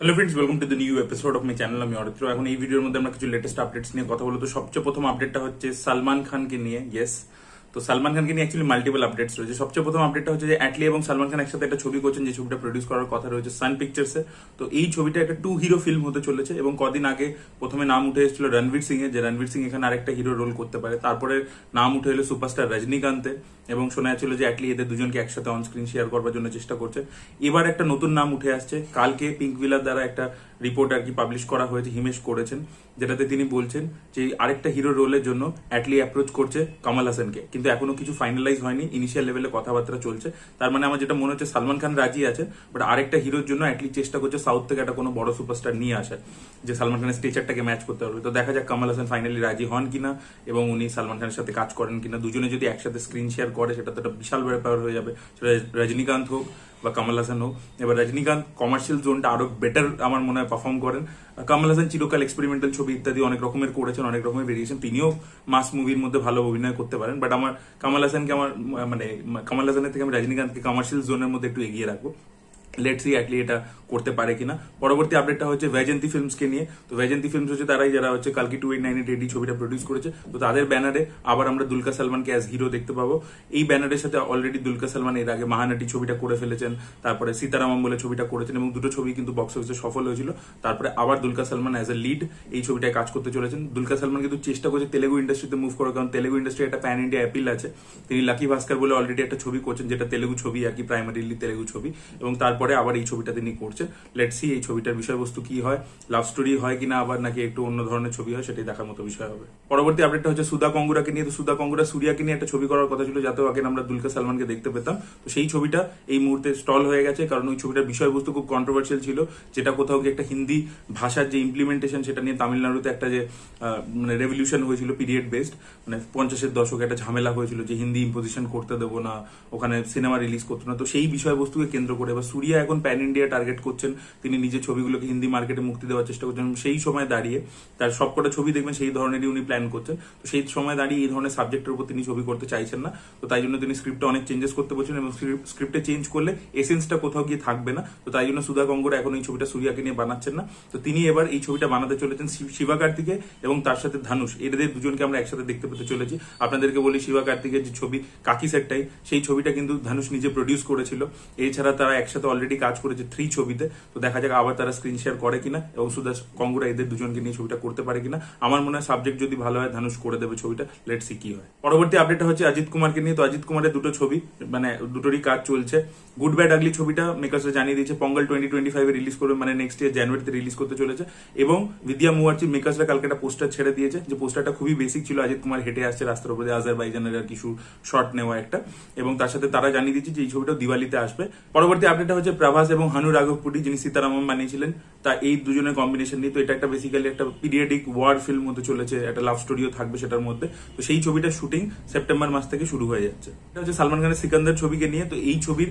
Hello friends, welcome to the new episode of my channel. আমি অরিত্র। এখন এই ভিডিওর মধ্যে আমরা কিছু লেটেস্ট আপডেটস নিয়ে কথা বলবো। তো সবচেয়ে প্রথম আপডেটটা হচ্ছে সালমান খানকে নিয়ে। ইয়েস, তো সালমান খানকে নিয়ে অ্যাকচুয়ালি মাল্টিপল আপডেটস রয়েছে। সবচেয়ে প্রথম আপডেটটা হচ্ছে যে অ্যাটলি এবং সালমান খান একসাথে একটা ছবি করছেন, যে ছবিটা প্রডিউস করার কথা রয়েছে সান পিকচার্সে। তো এই ছবিটা একটা 2 হিরো ফিল্ম হতে চলেছে এবং কদিন আগে প্রথমে নাম উঠে এসেছিল রণবীর সিং এর, যে রণবীর সিং এখানে আরেকটা হিরো রোল করতে পারে। তারপরে নাম উঠে এলো সুপারস্টার রজনীকান্তে এবং শোনা যাচ্ছিল যে অ্যাটলি এদের দুজনকে একসাথে অন স্ক্রিন শেয়ার করবার জন্য চেষ্টা করছে। এবার একটা নতুন নাম উঠে আসছে, কালকে পিঙ্ক ভিলার দ্বারা একটা রিপোর্ট আর কি পাবলিশ করা হয়েছে, হিমেশ করেছেন, যেটাতে তিনি বলছেন যে আরেকটা হিরো রোলের জন্য অ্যাটলি অ্যাপ্রোচ করছে কমল হাসানকে, কিন্তু এখনো কিছু ফাইনালাইজ হয়নি, ইনিশিয়াল লেভেলে কথাবার্তা চলছে। তার মানে আমার যেটা মনে হচ্ছে সালমান খান রাজি আছে, বাট আরেকটা হিরোর জন্য অ্যাটলি চেষ্টা করছে সাউথ থেকে একটা কোনো বড় সুপারস্টার নিয়ে আসার, যে সালমান খানের স্টেচারটাকে ম্যাচ করতে পারবে। তো দেখা যাক কমল হাসান ফাইনালি রাজি হন কিনা এবং উনি সালমান খানের সাথে কাজ করেন কিনা। দুজনে যদি একসাথে স্ক্রিন শেয়ার করে সেটা তো একটা বিশাল ব্যাপার হয়ে যাবে, সেটা রজনীকান্ত হোক বা কমল হাসান হোক। এবার রজনীকান্ত কমার্শিয়াল জোনটা আরো বেটার আমার মনে হয় পারফর্ম করেন। কমল হাসান চিরকাল এক্সপেরিমেন্টাল ছবি ইত্যাদি অনেক রকমের করেছেন, অনেক রকমের ভেরিয়েশন, তিনিও মাস মুভির মধ্যে ভালো অভিনয় করতে পারেন। বাট আমার কমল হাসানকে কমল হাসানের থেকে আমি রজনীকান্তকে কমার্শিয়াল জোনের মধ্যে একটু এগিয়ে রাখবো। লেটস সি অ্যাটলি এটা করতে পারে কিনা। পরবর্তী আপডেটটা হচ্ছে ভেজন্তী ফিল্মসকে নিয়ে। তো ভেজন্তী ফিল্মস হচ্ছে তারাই যারা হচ্ছে কালকি 2898 ছবিটা প্রডিউস করেছে। তো তাদের ব্যানারে আবার আমরা দুলকার সালমানকে অ্যাজ হিরো দেখতে পাবো। এই ব্যানারের সাথে অলরেডি দুলকার সালমান এর আগে মহানটি ছবিটা করে ফেলেছেন, তারপরে সীতারামম বলে ছবিটা করেছেন এবং দুটো ছবি কিন্তু বক্স অফিসে সফল হয়েছিল। তারপরে আবার Dulquer Salman as a lead এই ছবিটায় কাজ করতে চলেছেন। দুলকার সালমান কিন্তু চেষ্টা করছে তেলেগু ইন্ডাস্ট্রিতে মুভ করার, কারণ তেলেগু ইন্ডাস্ট্রি একটা প্যান ইন্ডিয়া অ্যাপিল আছে। তিনি লাকি ভাস্কর বলে অলরেডি একটা ছবি করছেন, যেটা তেলেগু ছবি আর কি, প্রাইমারিলি তেলেগু ছবি, এবং তারপরে আবার এই ছবিটা তিনি করছেন। লেটস সি এই ছবিটার বিষয়বস্তু কি হয়, লাভ স্টোরি হয় কিনা আবার নাকি একটু অন্য ধরনের ছবি হয়, সেটাই দেখার মতো বিষয় হবে। পরবর্তী আপডেটটা হচ্ছে সুধা কঙ্গুরাকে নিয়ে। তো সুধা কঙ্গুরা সূর্যাকে নিয়ে একটা ছবি করার কথা ছিল, যাতেও আগে আমরা দুলকার সালমানকে দেখতে পেতাম। তো সেই ছবিটা এই মুহূর্তে স্টল হয়ে গেছে, কারণ ওই ছবিটার বিষয়বস্তু খুব কন্ট্রোভার্সিয়াল ছিল, যেটা কোথাও গিয়ে একটা হিন্দি ভাষার যে ইমপ্লিমেন্টেশন সেটা নিয়ে তামিলনাড়ুতে একটা যে মানে রেভলিউশন হয়েছিল পিরিয়ড বেসড, মানে 50-এর দশকে একটা ঝামেলা হয়েছিল যে হিন্দি ইম্পোজিশন করতে দেবো না, ওখানে সিনেমা রিলিজ করতো না। তো সেই বিষয়বস্তুকে কেন্দ্র করে এবার সূর্যা এখন প্যান ইন্ডিয়া টার্গেট করছেন, তিনি নিজের ছবিগুলোকে হিন্দি মার্কেটে মুক্তি দেওয়ার চেষ্টা করছেন। সেই সময় দাঁড়িয়ে তার সবকটা ছবি দেখবেন সেই ধরনেরই উনি প্ল্যান করছেন। তো সেই সময় দাঁড়িয়ে এই ধরনের সাবজেক্টের উপর তিনি ছবি করতে চাইছেন না। তো তাই জন্য তিনি স্ক্রিপ্টে অনেক চেঞ্জেস করতে বলছেন এবং স্ক্রিপ্টে চেঞ্জ করলে এসেন্সটা কোথাও গিয়ে থাকবে না। তো তাই জন্য সুধা কঙ্গরা এখন এই ছবিটা সূর্যাকে নিয়ে বানাচ্ছেন না। তো তিনি এবার এই ছবিটা বানাতে চলেছেন শিবা কার্তিকে এবং তার সাথে ধানুষ, এদের দুজনকে আমরা একসাথে দেখতে পেতে চলেছি। আপনাদেরকে বলি, শিবা কার্তিকের যে ছবি কাকি সেটটাই, সেই ছবিটা কিন্তু ধানুষ নিজে প্রডিউস করেছিল। এছাড়া তারা একসাথে অলরেডি কাজ করেছে 3 ছবিতে। তো দেখা যাক আবার তারা স্ক্রিন শেয়ার করে কিনা এবং সুধা কঙ্গুরা এদের দুজনকে নিয়ে ছবিটা করতে পারে কিনা। আমার মনে হয় সাবজেক্ট যদি ভালো হয় ধানুষ করে দেবে ছবিটা। লেটস সি কি হয়। পরবর্তী আপডেটটা হচ্ছে অজিত কুমারকে নিয়ে। তো অজিত কুমারের দুটো ছবি, মানে দুটোরই কাজ চলছে। গুড ব্যাড আগলি ছবিটা মেকার্সরা জানিয়ে দিয়েছে পঙ্গল 2025 এ রিলিজ করবে, মানে নেক্সট ইয়ার জানুয়ারিতে রিলিজ করতে চলেছে। এবং বিদ্যা মুয়ার্জি মেকার্সরা কালকে একটা পোস্টার ছেড়ে দিয়েছে, যে পোস্টারটা খুবই বেসিক ছিল, অজিত কুমার হেঁটে আসছে রাস্তার উপরে, আজারবাইজানের আর কিছু শর্ট নেওয়া একটা, এবং তার সাথে তারা জানিয়ে দিয়েছে যে এই ছবিটা দিওয়ালিতে আসবে। পরবর্তী আপডেটটা হচ্ছে প্রভাস এবং হানু রাঘবপুরি, যিনি সীতারামম বানিয়েছিলেন, তা এই দুজনের কম্বিনেশন নিয়ে। তো এটা একটা বেসিক্যালি একটা পিরিয়ডিক ওয়ার ফিল্ম হতে চলেছে, একটা লাভ স্টোরিও থাকবে সেটার মধ্যে। তো সেই ছবিটার শুটিং সেপ্টেম্বর মাস থেকে শুরু হয়ে যাচ্ছে। এটা হচ্ছে সালমান খানের সিকান্দার ছবিকে নিয়ে। তো এই ছবির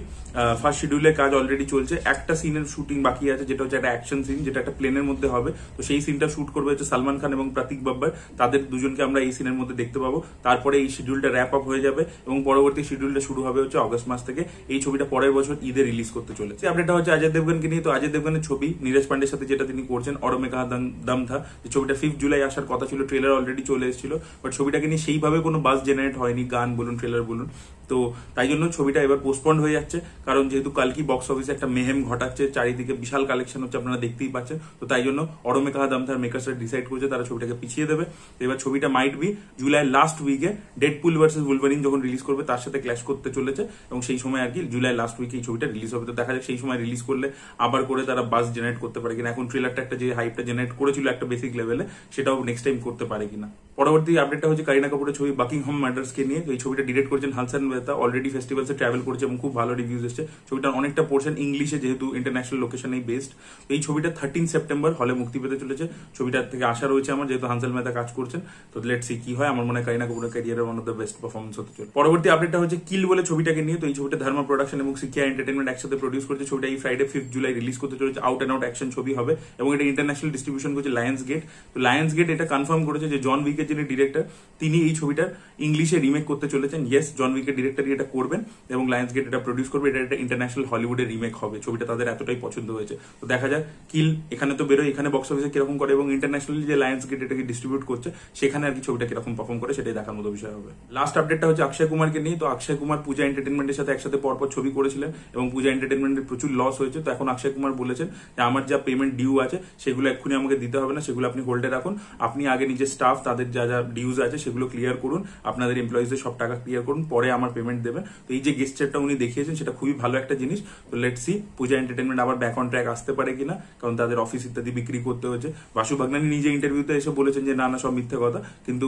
ফার্স্ট শিডিউলের কাজ অলরেডি চলছে, একটা সিনের শুটিং বাকি আছে, যেটা হচ্ছে একটা অ্যাকশন সিন, যেটা একটা প্লেনের মধ্যে হবে। তো সেই সিনটা শুট করবে হচ্ছে সালমান খান এবং প্রতীক বাব্বার, তাদের দুজনকে আমরা এই সিনের মধ্যে দেখতে পাবো। তারপরে এই শিডিউলটা র্যাপ আপ হয়ে যাবে এবং পরবর্তী শিডিউলটা শুরু হবে হচ্ছে অগস্ট মাস থেকে। এই ছবিটা পরের বছর ঈদে রিলিজ করতে চলেছে। আপডেটটা হচ্ছে অজয় দেবগনকে নিয়ে। তো অজয় দেবগনের ছবি নীরজ পান্ডের সাথে যেটা তিনি করছেন, অর মে কাহা দম থা, যে ছবিটা 5 জুলাই আসার কথা ছিল, ট্রেলার অলরেডি চলে এসেছিল, বাট ছবিটাকে নিয়ে সেইভাবে কোনো বাস জেনারেট হয়নি, গান বলুন ট্রেলার বলুন। তো তাই জন্য ছবিটা এবার পোস্টপন্ড হয়ে যাচ্ছে, কারণ যেহেতু কালকি বক্স অফিসে একটা মেহেম ঘটাচ্ছে, চারিদিকে বিশাল কালেকশন হচ্ছে, আপনারা দেখতেই পাচ্ছেন। তো তাই জন্য অর মে কাহা দম থার মেকার্সরা ডিসাইড করেছে তারা ছবিটাকে পিছিয়ে দেবে। তো এবার ছবিটা মাইট বি জুলাই লাস্ট উইকে ডেডপুল ভার্সেস উলভারিন যখন রিলিজ করবে তার সাথে ক্ল্যাশ করতে চলেছে, এবং সেই সময় আর কি জুলাই লাস্ট উইকে এই ছবিটা রিলিজ হবে। তো দেখা যাক সেই সময় রিলিজ করলে আবার করে তারা বাস জেনারেট করতে পারে কিনা। এখন ট্রেলারটা একটা যে হাইপটা জেনারেট করেছিল একটা বেসিক লেভেলে, সেটাও নেক্সট টাইম করতে পারে কিনা। পরবর্তী আপডেটটা হচ্ছে কারিনা কাপুরের ছবি বাকিংহাম মার্ডার্সকে নিয়ে। তো এই ছবিটা ডিরেক্ট করেছেন হাসান মেহতা, অলরেডি ফেস্টিভ্যালসে ট্রাভেল করেছে এবং খুব ভালো রিভিউজ এসেছে। ছবিটার অনেকটা পোর্শন ইংলিশে, যেহেতু ইন্টারন্যাশনাল লোকেশনেই বেসড। তো এই ছবিটা 13 সেপ্টেম্বর হলে মুক্তি পেতে চলেছে। ছবিটার থেকে আশা রয়েছে আমার, যেহেতু হাসান মেহতা কাজ করছেন। তো লেটস সি কি হয়। আমার মনে হয় কারিনা কাপুরের ক্যারিয়ারের one of the best performance হতে চলে। পরবর্তী আপডেটটা হচ্ছে কিল বলে ছবিটাকে নিয়ে। তো এই ছবিটা ধর্মা প্রোডাকশন এবং সিকিয়া এন্টারটেনমেন্ট একসাথে প্রডিউস করেছে। ছবিটা এই ফ্রাইডে 5 জুলাই রিলিজ করতে চলেছে। আউট অ্যান্ড আউট অ্যাকশন ছবি হবে এবং এটা ইন্টারন্যাশনাল ডিস্ট্রিবিউশন করছে লায়ন্স গেট। তো লায়ন্স গেট এটা কনফার্ম করেছে যে জন উইকের যিনি ডিরেক্টর, তিনি এই ছবিটার ইংলিশে রিমেক করতে চলেছেন। ইয়েস, জন উইকের ডিরেক্টর ডিরেক্টরই এটা করবেন এবং লায়ন্স গেট এটা প্রডিউস করবে। এটা একটা ইন্টারন্যাশনাল হলিউডের রিমেক হবে, ছবিটা তাদের এতটাই পছন্দ হয়েছে। তো দেখা যাক কিল এখানে তো বেরোয়, এখানে বক্স অফিসে কিরকম করে এবং ইন্টারন্যাশনালি যে লায়ন্স গেট এটাকে ডিস্ট্রিবিউট করছে সেখানে আর কি ছবিটা কিরকম পারফর্ম করে সেটাই দেখার মতো বিষয় হবে। লাস্ট আপডেটটা হচ্ছে অক্ষয় কুমারকে নিয়ে। তো অক্ষয় কুমার পূজা এন্টারটেনমেন্টের সাথে একসাথে পরপর ছবি করেছিলেন এবং পূজা এন্টারটেনমেন্টের প্রচুর লস হয়েছে। তো এখন অক্ষয় কুমার বলেছেন যে আমার যা পেমেন্ট ডিউ আছে সেগুলো এক্ষুনি আমাকে দিতে হবে না, সেগুলো আপনি হোল্ডে রাখুন, আপনি আগে নিজের স্টাফ তাদের যা যা ডিউজ আছে সেগুলো ক্লিয়ার করুন, আপনাদের এমপ্লয়িজদের সব টাকা ক্লিয়ার করুন, পরে আমার পেমেন্ট দেবেন। তো এই যে গেস্টারটা উনি দেখিয়েছেন সেটা খুবই ভালো একটা জিনিস। তো লেটস সি পূজা এন্টারটেনমেন্ট আবার ব্যাক অন ট্র্যাক আসতে পারে কিনা, কারণ তাদের অফিস ইত্যাদি বিক্রি করতে হচ্ছে। বাসু বাগনানি নিজে ইন্টারভিউতে এসে বলেছেন যে না না সব মিথ্যে কথা, কিন্তু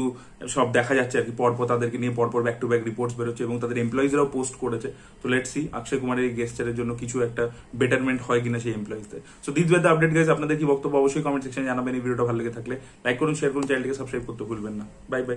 সব দেখা যাচ্ছে আর কি পরপর তাদেরকে নিয়ে পরপর ব্যাক টু ব্যাক রিপোর্টস বেরোচ্ছে এবং তাদের এমপ্লয়িজরাও পোস্ট করেছে। তো লেটস সি অক্ষয় কুমারের এই গেস্টারের জন্য কিছু একটা বেটারমেন্ট হয় কিনা সেই এমপ্লয়িজদের। So this were the update guys. আপনাদের কি বক্তব্য অবশ্যই কমেন্ট সেকশনে জানাবেন। এই ভিডিওটা ভালো লেগে থাকলে লাইক করুন, শেয়ার করুন, চ্যানেলটিকে সাবস্ক্রাইব করতে ভুলবেন না। Bye bye.